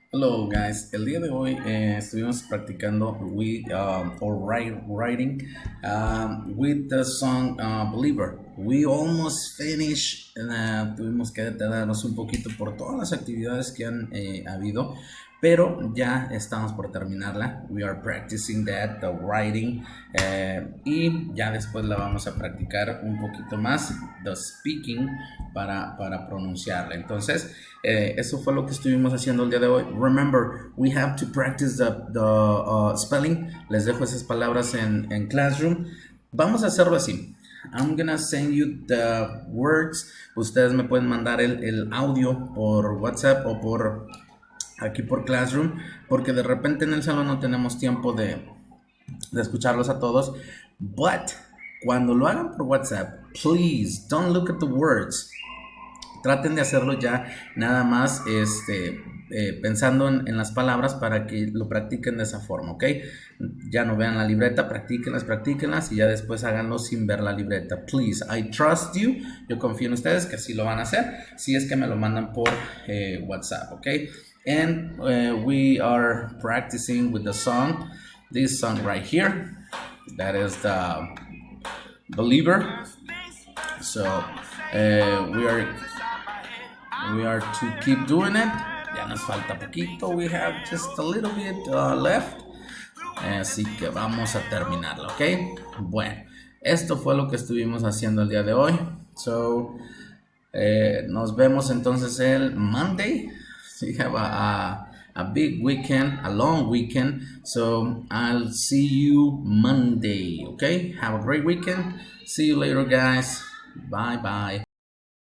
Hello guys, el día de hoy estuvimos practicando writing with the song Believer. We almost finished, tuvimos que detenernos un poquito por todas las actividades que han habido, pero ya estamos por terminarla. We are practicing that, the writing, y ya después la vamos a practicar un poquito más, the speaking, para pronunciarla. Entonces, eso fue lo que estuvimos haciendo el día de hoy. Remember, we have to practice the spelling. Les dejo esas palabras en Classroom. Vamos a hacerlo así. I'm gonna send you the words. Ustedes me pueden mandar el audio por WhatsApp o por aquí por Classroom, porque de repente en el salón no tenemos tiempo de escucharlos a todos. But cuando lo hagan por WhatsApp, please don't look at the words. Traten de hacerlo ya nada más pensando en las palabras para que lo practiquen de esa forma, ¿ok? Ya no vean la libreta, practíquenlas y ya después háganlo sin ver la libreta. Please, I trust you. Yo confío en ustedes que así lo van a hacer si es que me lo mandan por WhatsApp, ¿ok? And we are practicing with the song, this song right here. That is the Believer. So we are to keep doing it. Ya nos falta poquito. We have just a little bit left. Así que vamos a terminarlo, ¿ok? Bueno, esto fue lo que estuvimos haciendo el día de hoy. So, nos vemos entonces el Monday. We have a big weekend, a long weekend. So, I'll see you Monday, ¿ok? Have a great weekend. See you later, guys. Bye bye.